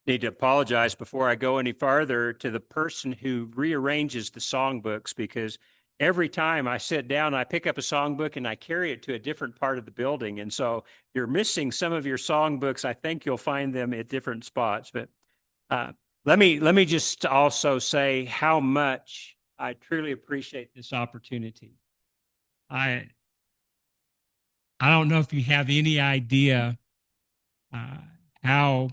need to apologize before I go any farther to the person who rearranges the songbooks, because every time I sit down, I pick up a songbook and I carry it to a different part of the building. And so you're missing some of your songbooks. I think you'll find them at different spots. But uh, let me just also say how much I truly appreciate this opportunity. I I don't know if you have any idea uh, how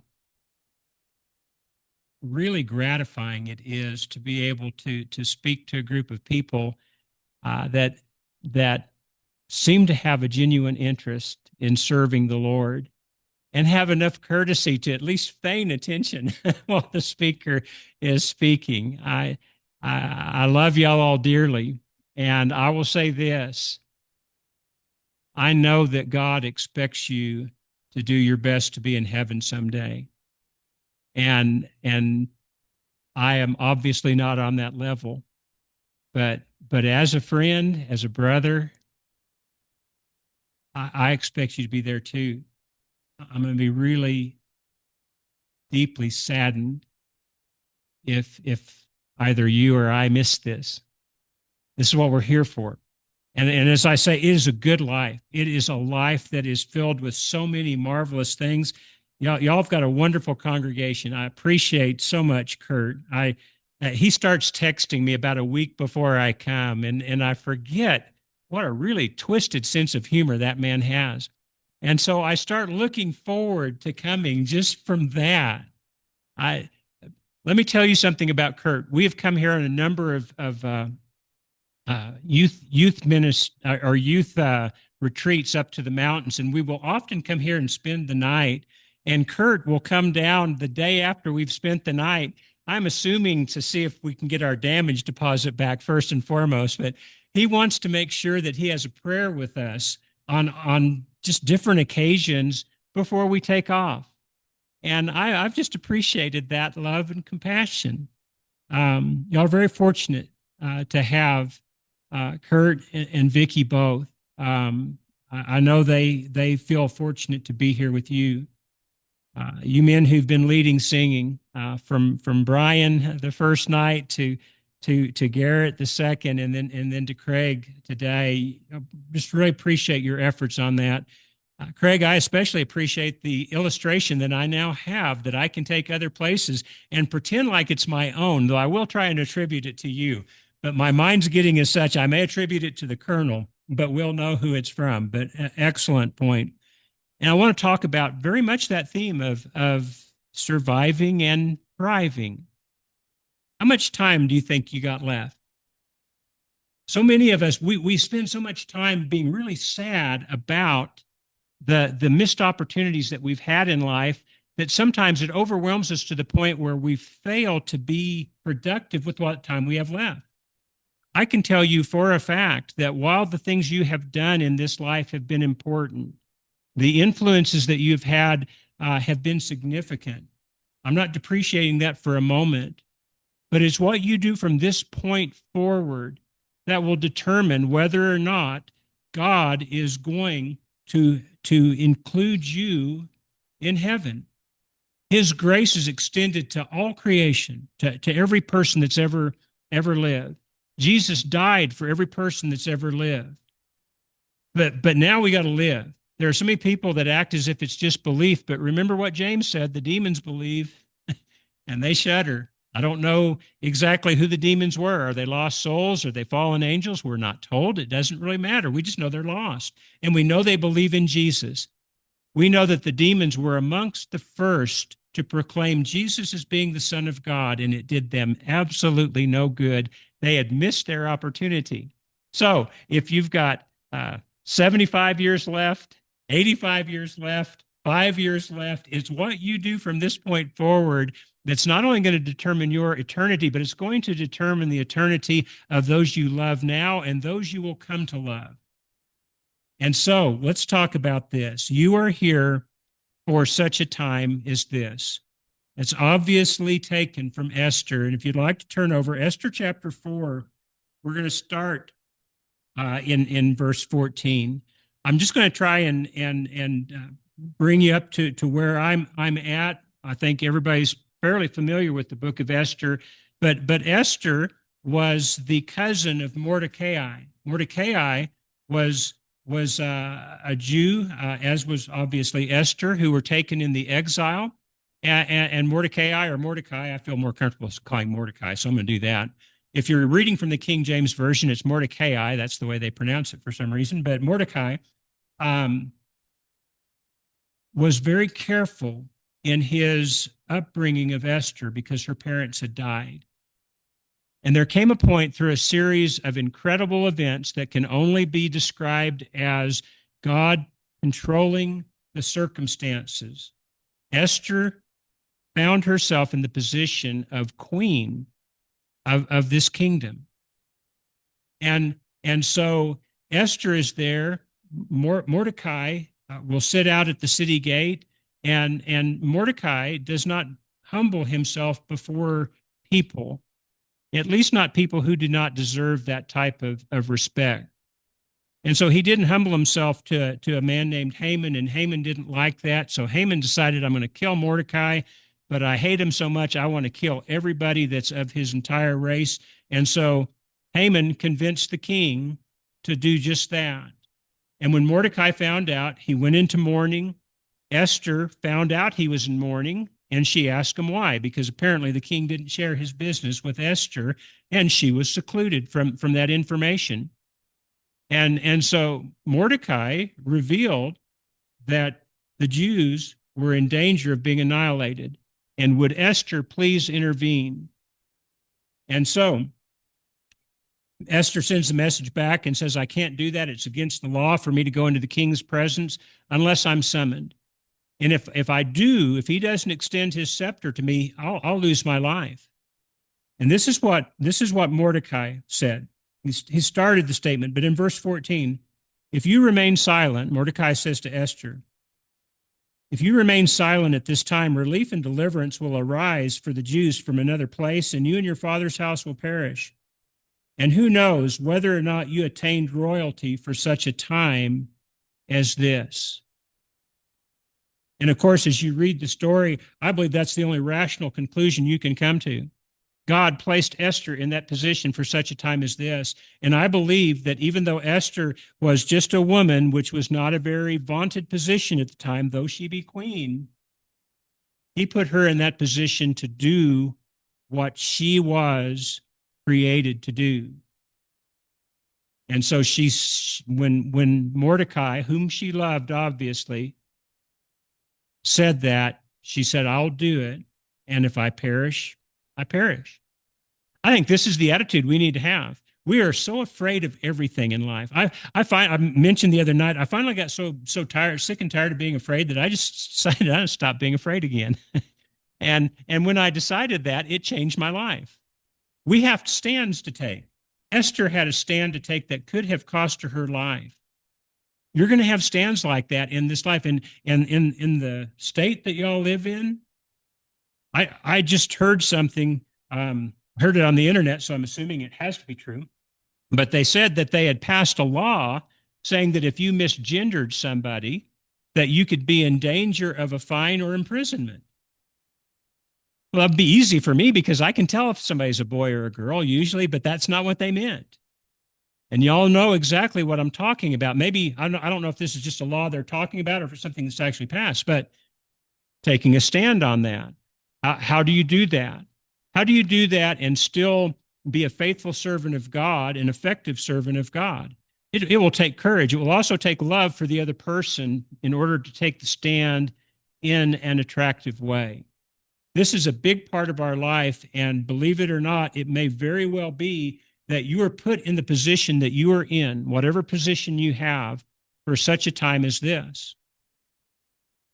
really gratifying it is to be able to speak to a group of people that seem to have a genuine interest in serving the Lord and have enough courtesy to at least feign attention while the speaker is speaking. I love y'all all dearly, and I will say this: I know that God expects you to do your best to be in heaven someday, and I am obviously not on that level, but as a friend, as a brother, I expect you to be there too. I'm going to be really deeply saddened if either you or I miss this. This is what we're here for. And as I say, it is a good life. It is a life that is filled with so many marvelous things. Y'all have got a wonderful congregation. I appreciate so much Kurt. He starts texting me about a week before I come, and I forget what a really twisted sense of humor that man has. And so I start looking forward to coming just from that. I Let me tell you something about Kurt. We have come here on a number of youth retreats up to the mountains, and we will often come here and spend the night. And Kurt will come down the day after we've spent the night. I'm assuming to see if we can get our damage deposit back first and foremost, but he wants to make sure that he has a prayer with us on just different occasions before we take off. And I've just appreciated that love and compassion. Y'all are very fortunate to have Kurt and Vicky both. I know they feel fortunate to be here with you. You men who've been leading singing, from Brian the first night to Garrett the second, and then to Craig today. I just really appreciate your efforts on that. Craig, I especially appreciate the illustration that I now have that I can take other places and pretend like it's my own, though I will try and attribute it to you. But my mind's getting as such, I may attribute it to the Colonel, but we'll know who it's from. But excellent point. And I want to talk about very much that theme of surviving and thriving. How much time do you think you got left? So many of us, we spend so much time being really sad about the missed opportunities that we've had in life that sometimes it overwhelms us to the point where we fail to be productive with what time we have left. I can tell you for a fact that while the things you have done in this life have been important, the influences that you've had have been significant. I'm not depreciating that for a moment, but it's what you do from this point forward that will determine whether or not God is going to include you in heaven. His grace is extended to all creation, to every person that's ever lived. Jesus died for every person that's ever lived. But now we got to live. There are so many people that act as if it's just belief, but remember what James said: the demons believe and they shudder. I don't know exactly who the demons were. Are they lost souls? Are they fallen angels? We're not told. It doesn't really matter. We just know they're lost. And we know they believe in Jesus. We know that the demons were amongst the first to proclaim Jesus as being the Son of God, and it did them absolutely no good. They had missed their opportunity. So if you've got 75 years left, 85 years left, 5 years left, it's what you do from this point forward that's not only going to determine your eternity, but it's going to determine the eternity of those you love now and those you will come to love. And so let's talk about this. You are here for such a time as this. It's obviously taken from Esther. And if you'd like to turn over Esther chapter 4, we're going to start in verse 14. I'm just going to try and bring you up to where I'm at. I think everybody's fairly familiar with the book of Esther, but Esther was the cousin of Mordecai. Mordecai was a Jew, as was obviously Esther, who were taken in the exile. And Mordecai, I feel more comfortable calling Mordecai, so I'm going to do that. If you're reading from the King James Version, it's Mordecai. That's the way they pronounce it for some reason. But Mordecai was very careful in his upbringing of Esther because her parents had died. And there came a point through a series of incredible events that can only be described as God controlling the circumstances. Esther found herself in the position of queen of this kingdom. And so Esther is there. Mordecai will sit out at the city gate, and Mordecai does not humble himself before people, at least not people who do not deserve that type of respect. And so he didn't humble himself to a man named Haman, and Haman didn't like that. So Haman decided, I'm going to kill Mordecai, but I hate him so much, I want to kill everybody that's of his entire race. And so Haman convinced the king to do just that. And when Mordecai found out, he went into mourning. Esther found out he was in mourning, and she asked him why, because apparently the king didn't share his business with Esther, and she was secluded from that information. And so Mordecai revealed that the Jews were in danger of being annihilated, and would Esther please intervene? And so Esther sends a message back and says, I can't do that. It's against the law for me to go into the king's presence unless I'm summoned. And if I do, if he doesn't extend his scepter to me, I'll lose my life. And this is what Mordecai said. He started the statement, but in verse 14, if you remain silent, Mordecai says to Esther, if you remain silent at this time, relief and deliverance will arise for the Jews from another place, and you and your father's house will perish. And who knows whether or not you attained royalty for such a time as this. And of course, as you read the story, I believe that's the only rational conclusion you can come to. God placed Esther in that position for such a time as this. And I believe that even though Esther was just a woman, which was not a very vaunted position at the time, though she be queen, he put her in that position to do what she was created to do. And so when Mordecai, whom she loved, obviously, said that, she said, I'll do it. And if I perish, I perish. I think this is the attitude we need to have. We are so afraid of everything in life. I mentioned the other night, I finally got so tired, sick and tired of being afraid that I just decided to stop being afraid again. and when I decided that, it changed my life. We have stands to take. Esther had a stand to take that could have cost her life. You're going to have stands like that in this life. And in the state that y'all live in, I just heard something, heard it on the internet, so I'm assuming it has to be true. But they said that they had passed a law saying that if you misgendered somebody, that you could be in danger of a fine or imprisonment. Well, that'd be easy for me because I can tell if somebody's a boy or a girl usually, but that's not what they meant. And y'all know exactly what I'm talking about. Maybe, I don't know if this is just a law they're talking about or if it's something that's actually passed, but taking a stand on that. How do you do that? How do you do that and still be a faithful servant of God, an effective servant of God? It will take courage. It will also take love for the other person in order to take the stand in an attractive way. This is a big part of our life, and believe it or not, it may very well be that you are put in the position that you are in, whatever position you have, for such a time as this.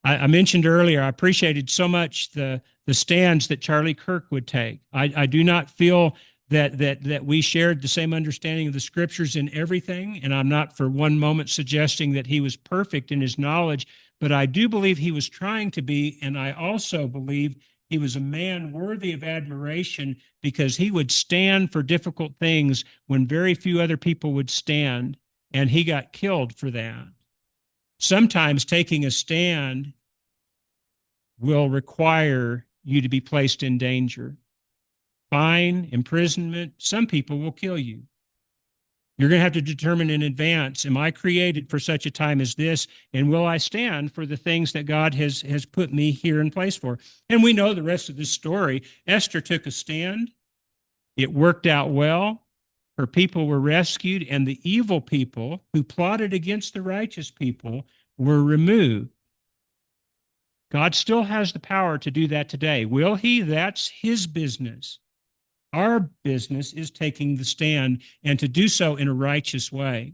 I mentioned earlier, I appreciated so much the stands that Charlie Kirk would take. I do not feel that we shared the same understanding of the scriptures in everything, and I'm not for one moment suggesting that he was perfect in his knowledge, but I do believe he was trying to be, and I also believe he was a man worthy of admiration because he would stand for difficult things when very few other people would stand, and he got killed for that. Sometimes taking a stand will require you to be placed in danger. Fine, imprisonment, some people will kill you. You're going to have to determine in advance, am I created for such a time as this? And will I stand for the things that God has put me here in place for? And we know the rest of this story. Esther took a stand. It worked out well. Her people were rescued, and the evil people who plotted against the righteous people were removed. God still has the power to do that today. Will he? That's his business. Our business is taking the stand and to do so in a righteous way.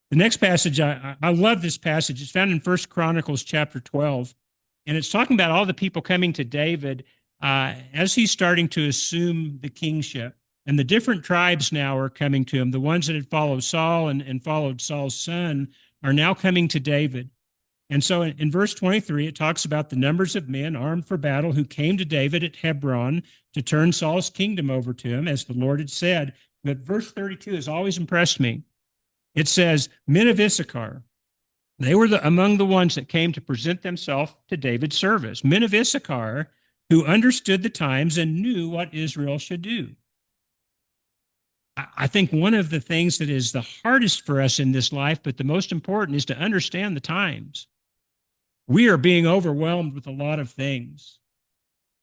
The next passage, I love this passage. It's found in 1 Chronicles chapter 12, and it's talking about all the people coming to David as he's starting to assume the kingship. And the different tribes now are coming to him. The ones that had followed Saul and followed Saul's son are now coming to David. And so in verse 23, it talks about the numbers of men armed for battle who came to David at Hebron to turn Saul's kingdom over to him, as the Lord had said. But verse 32 has always impressed me. It says, men of Issachar, they were among the ones that came to present themselves to David's service. Men of Issachar who understood the times and knew what Israel should do. I think one of the things that is the hardest for us in this life, but the most important, is to understand the times. We are being overwhelmed with a lot of things.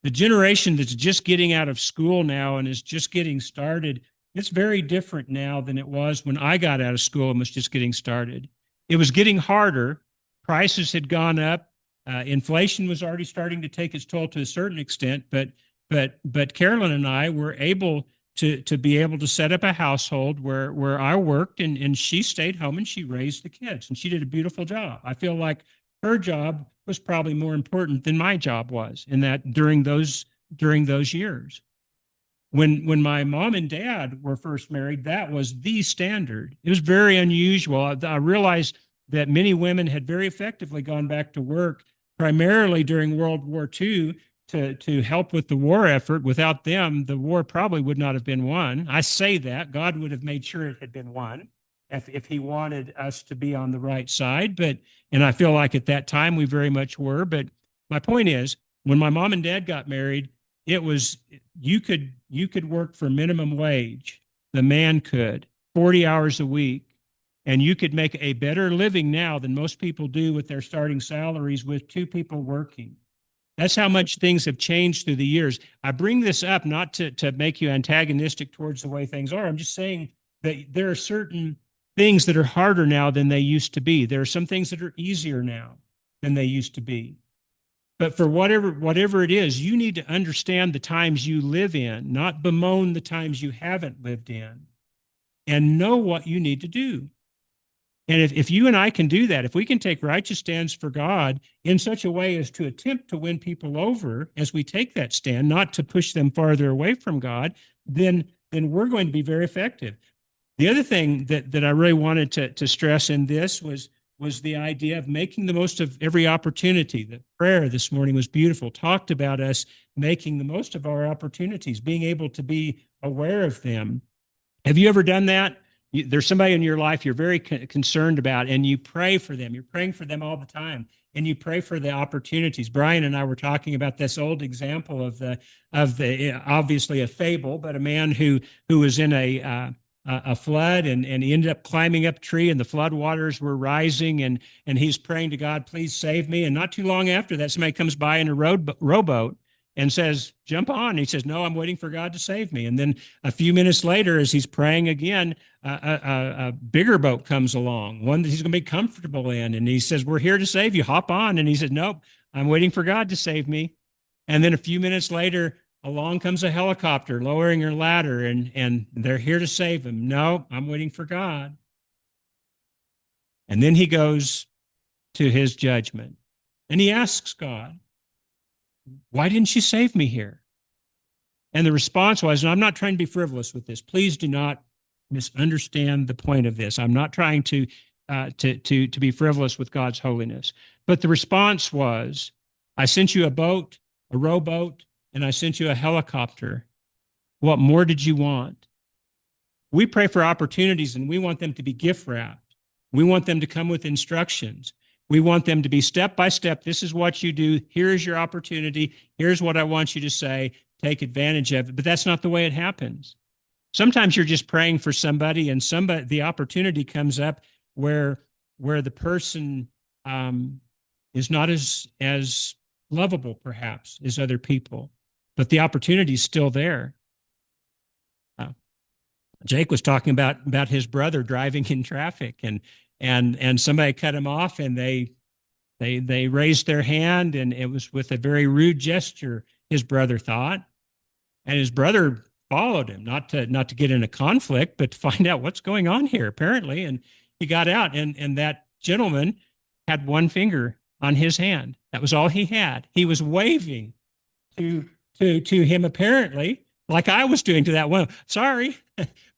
The generation that's just getting out of school now and is just getting started, it's very different now than it was when I got out of school and was just getting started. It was getting harder. Prices had gone up. Inflation was already starting to take its toll to a certain extent, but Carolyn and I were able to be able to set up a household where I worked and she stayed home and she raised the kids, and she did a beautiful job. I feel like her job was probably more important than my job was in that during those years. When my mom and dad were first married, that was the standard. It was very unusual. I realized that many women had very effectively gone back to work, primarily during World War II, to help with the war effort. Without them, the war probably would not have been won. I say that. God would have made sure it had been won if he wanted us to be on the right side. And I feel like at that time we very much were. But my point is, when my mom and dad got married, it was you could work for minimum wage. The man could 40 hours a week, and you could make a better living now than most people do with their starting salaries with two people working. That's how much things have changed through the years. I bring this up not to make you antagonistic towards the way things are. I'm just saying that there are certain things that are harder now than they used to be. There are some things that are easier now than they used to be. But for whatever it is, you need to understand the times you live in, not bemoan the times you haven't lived in, and know what you need to do. And if you and I can do that, if we can take righteous stands for God in such a way as to attempt to win people over as we take that stand, not to push them farther away from God, then we're going to be very effective. The other thing that I really wanted to stress in this was the idea of making the most of every opportunity. The prayer this morning was beautiful, talked about us making the most of our opportunities, being able to be aware of them. Have you ever done that? There's somebody in your life you're very concerned about, and you pray for them. You're praying for them all the time, and you pray for the opportunities. Brian and I were talking about this old example of the obviously a fable, but a man who was in a flood, and he ended up climbing up a tree, and the flood waters were rising, and he's praying to God, please save me. And not too long after that, somebody comes by in a rowboat and says, jump on. And he says, no, I'm waiting for God to save me. And then a few minutes later, as he's praying again, a bigger boat comes along, one that he's going to be comfortable in. And he says, we're here to save you. Hop on. And he said, nope, I'm waiting for God to save me. And then a few minutes later, along comes a helicopter lowering her ladder, and they're here to save him. No, I'm waiting for God. And then he goes to his judgment, and he asks God, why didn't you save me here? And the response was, and I'm not trying to be frivolous with this. Please do not misunderstand the point of this. I'm not trying to be frivolous with God's holiness. But the response was, I sent you a boat, a rowboat, and I sent you a helicopter. What more did you want? We pray for opportunities, and we want them to be gift wrapped. We want them to come with instructions. We want them to be step by step. This is what you do. Here's your opportunity. Here's what I want you to say. Take advantage of it. But that's not the way it happens. Sometimes you're just praying for somebody, and the opportunity comes up where the person is not as lovable, perhaps, as other people, but the opportunity is still there. Jake was talking about his brother driving in traffic, and somebody cut him off, and they raised their hand, and it was with a very rude gesture, his brother thought, and his brother followed him, not to get in a conflict, but to find out what's going on here, apparently. And he got out, and that gentleman had one finger on his hand. That was all he had. He was waving to him, apparently, like I was doing to that one. Sorry,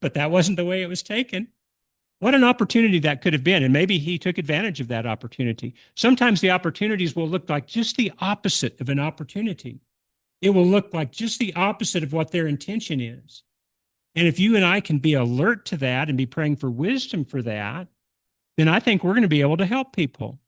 but that wasn't the way it was taken. What an opportunity that could have been. And maybe he took advantage of that opportunity. Sometimes the opportunities will look like just the opposite of an opportunity. It will look like just the opposite of what their intention is. And if you and I can be alert to that and be praying for wisdom for that, then I think we're going to be able to help people.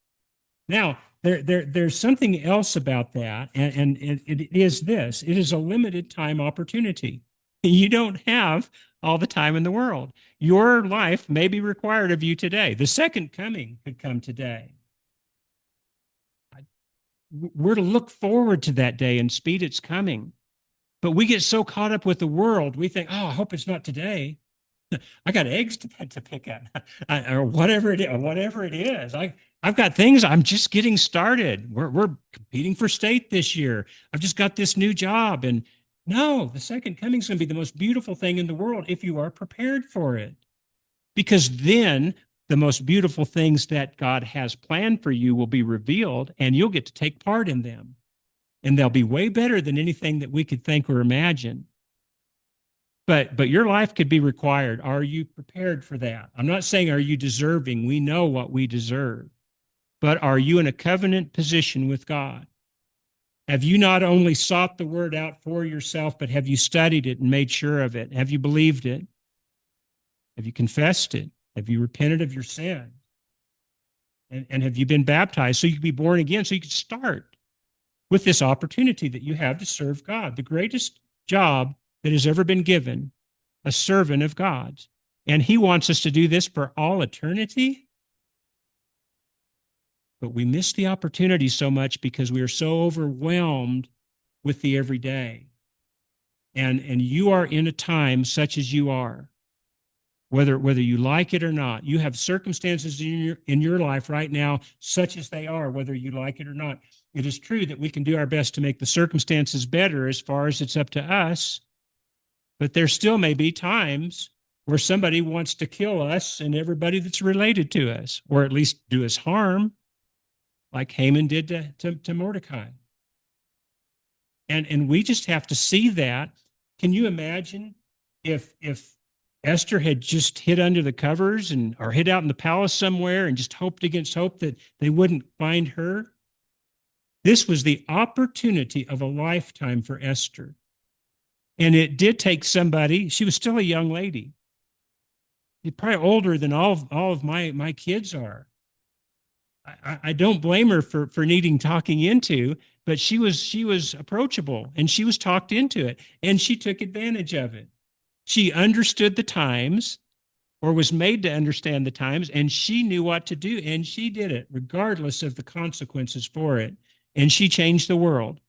Now, there's something else about that, and it is this. It is a limited time opportunity. You don't have all the time in the world. Your life may be required of you today. The second coming could come today. We're to look forward to that day and speed its coming. But we get so caught up with the world, we think, oh, I hope it's not today. I got eggs to pick up, or whatever it is. I've got things. I'm just getting started. We're competing for state this year. I've just got this new job, and no, the second coming is going to be the most beautiful thing in the world if you are prepared for it, because then the most beautiful things that God has planned for you will be revealed, and you'll get to take part in them, and they'll be way better than anything that we could think or imagine. But your life could be required. Are you prepared for that? I'm not saying are you deserving. We know what we deserve. But are you in a covenant position with God? Have you not only sought the word out for yourself, but have you studied it and made sure of it? Have you believed it? Have you confessed it? Have you repented of your sin? And have you been baptized so you can be born again, so you can start with this opportunity that you have to serve God, the greatest job that has ever been given, a servant of God's. And he wants us to do this for all eternity. But we miss the opportunity so much because we are so overwhelmed with the everyday. And you are in a time such as you are, whether you like it or not. You have circumstances in your life right now, such as they are, whether you like it or not. It is true that we can do our best to make the circumstances better as far as it's up to us. But there still may be times where somebody wants to kill us and everybody that's related to us, or at least do us harm, like Haman did to Mordecai. And we just have to see that. Can you imagine if Esther had just hid under the covers or hid out in the palace somewhere and just hoped against hope that they wouldn't find her? This was the opportunity of a lifetime for Esther. And it did take somebody. She was still a young lady. She's probably older than all of my kids are. I don't blame her for needing talking into, but she was approachable and she was talked into it, and she took advantage of it. She understood the times, or was made to understand the times, and she knew what to do, and she did it regardless of the consequences for it. And she changed the world,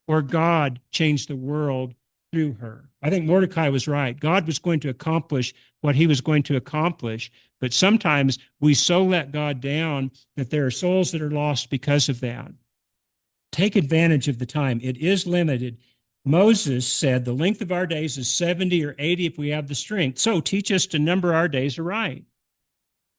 or God changed the world through her. I think Mordecai was right. God was going to accomplish what he was going to accomplish, but sometimes we so let God down that there are souls that are lost because of that. Take advantage of the time. It is limited. Moses said the length of our days is 70 or 80 if we have the strength. So teach us to number our days aright.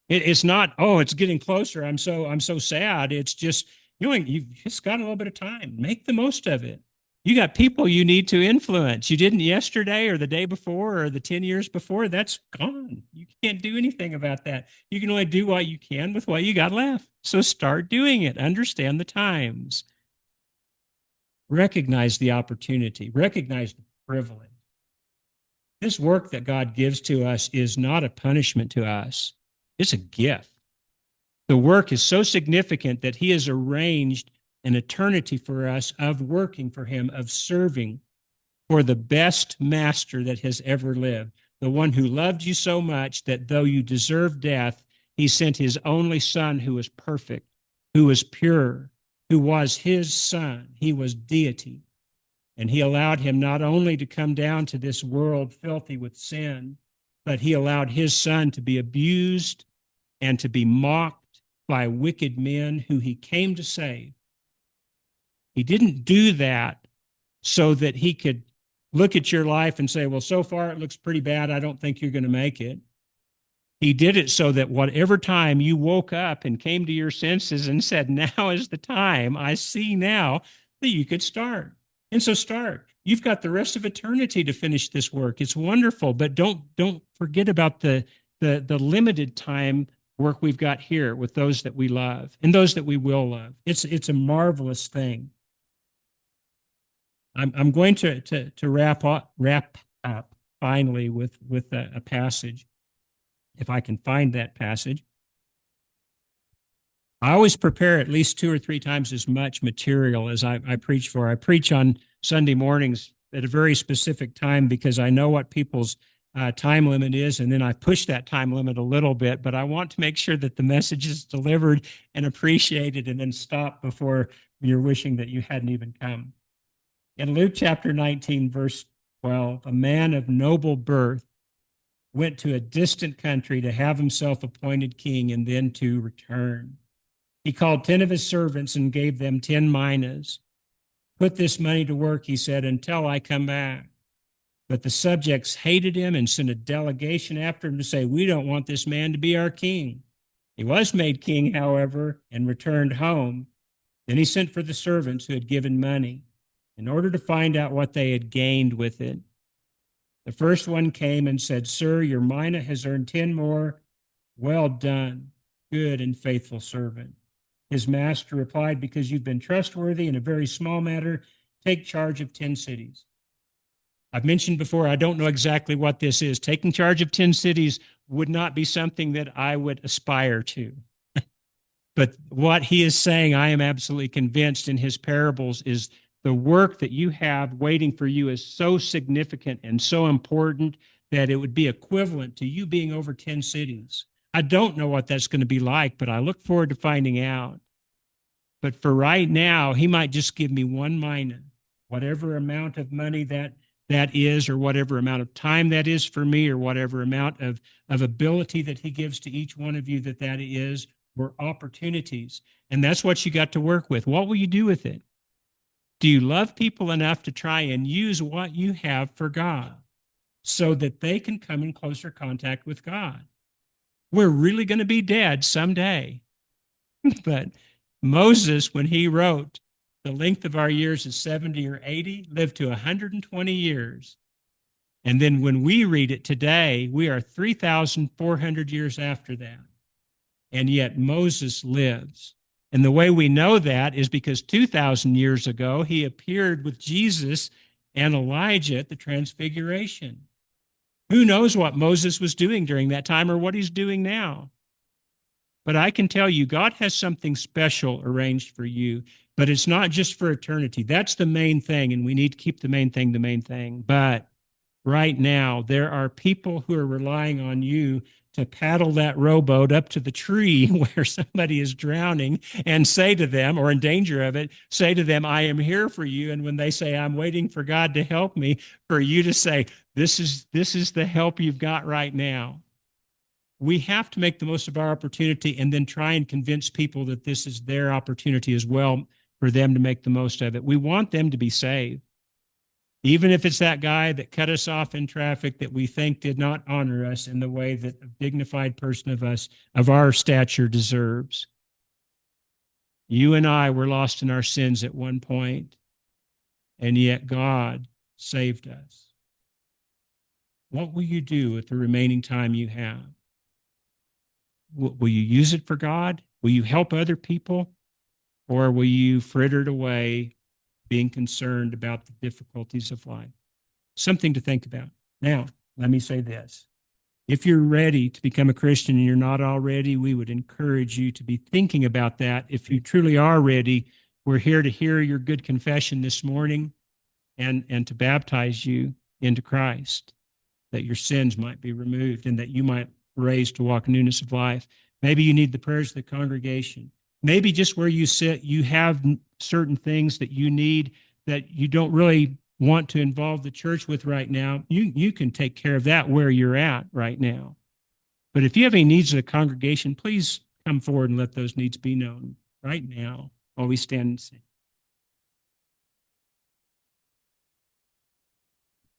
It's not, oh, it's getting closer. I'm so sad. It's just, you've just got a little bit of time. Make the most of it. You got people you need to influence. You didn't yesterday or the day before or the 10 years before. That's gone. You can't do anything about that. You can only do what you can with what you got left. So start doing it. Understand the times. Recognize the opportunity. Recognize the privilege. This work that God gives to us is not a punishment to us. It's a gift. The work is so significant that he has arranged an eternity for us of working for him, of serving for the best master that has ever lived, the one who loved you so much that though you deserved death, he sent his only son who was perfect, who was pure, who was his son. He was deity. And he allowed him not only to come down to this world filthy with sin, but he allowed his son to be abused and to be mocked by wicked men who he came to save. He didn't do that so that he could look at your life and say, well, so far it looks pretty bad. I don't think you're going to make it. He did it so that whatever time you woke up and came to your senses and said, now is the time, I see now, that you could start. And so start. You've got the rest of eternity to finish this work. It's wonderful, but don't forget about the limited time work we've got here with those that we love and those that we will love. It's a marvelous thing. I'm going to wrap up finally with a passage, if I can find that passage. I always prepare at least 2 or 3 times as much material as I preach for. I preach on Sunday mornings at a very specific time because I know what people's time limit is, and then I push that time limit a little bit, but I want to make sure that the message is delivered and appreciated and then stop before you're wishing that you hadn't even come. In Luke chapter 19, verse 12, a man of noble birth went to a distant country to have himself appointed king and then to return. He called 10 of his servants and gave them 10 minas. Put this money to work, he said, until I come back. But the subjects hated him and sent a delegation after him to say, we don't want this man to be our king. He was made king, however, and returned home. Then he sent for the servants who had given money in order to find out what they had gained with it. The first one came and said, Sir, your mina has earned 10 more. Well done, good and faithful servant. His master replied, because you've been trustworthy in a very small matter, take charge of 10 cities. I've mentioned before, I don't know exactly what this is. Taking charge of 10 cities would not be something that I would aspire to. But what he is saying, I am absolutely convinced in his parables, is the work that you have waiting for you is so significant and so important that it would be equivalent to you being over 10 cities. I don't know what that's going to be like, but I look forward to finding out. But for right now, he might just give me 1 mina, whatever amount of money that is, or whatever amount of time that is for me, or whatever amount of ability that he gives to each one of you that is, or opportunities. And that's what you got to work with. What will you do with it? Do you love people enough to try and use what you have for God so that they can come in closer contact with God? We're really going to be dead someday. But Moses, when he wrote, the length of our years is 70 or 80, lived to 120 years. And then when we read it today, we are 3,400 years after that. And yet Moses lives. And the way we know that is because 2,000 years ago, he appeared with Jesus and Elijah at the Transfiguration. Who knows what Moses was doing during that time or what he's doing now? But I can tell you, God has something special arranged for you, but it's not just for eternity. That's the main thing, and we need to keep the main thing the main thing. But right now, there are people who are relying on you to paddle that rowboat up to the tree where somebody is drowning and say to them, or in danger of it, say to them, I am here for you. And when they say, I'm waiting for God to help me, for you to say, this is the help you've got right now. We have to make the most of our opportunity and then try and convince people that this is their opportunity as well for them to make the most of it. We want them to be saved. Even if it's that guy that cut us off in traffic that we think did not honor us in the way that a dignified person of our stature deserves. You and I were lost in our sins at one point, and yet God saved us. What will you do with the remaining time you have? Will you use it for God? Will you help other people? Or will you fritter it away being concerned about the difficulties of life? Something to think about. Now, let me say this. if you're ready to become a Christian and you're not already, we would encourage you to be thinking about that. If you truly are ready, we're here to hear your good confession this morning and to baptize you into Christ, that your sins might be removed and that you might raise to walk in newness of life. Maybe you need the prayers of the congregation. Maybe just where you sit, you have certain things that you need that you don't really want to involve the church with right now. You can take care of that where you're at right now. But if you have any needs of the congregation, please come forward and let those needs be known right now while we stand and sing.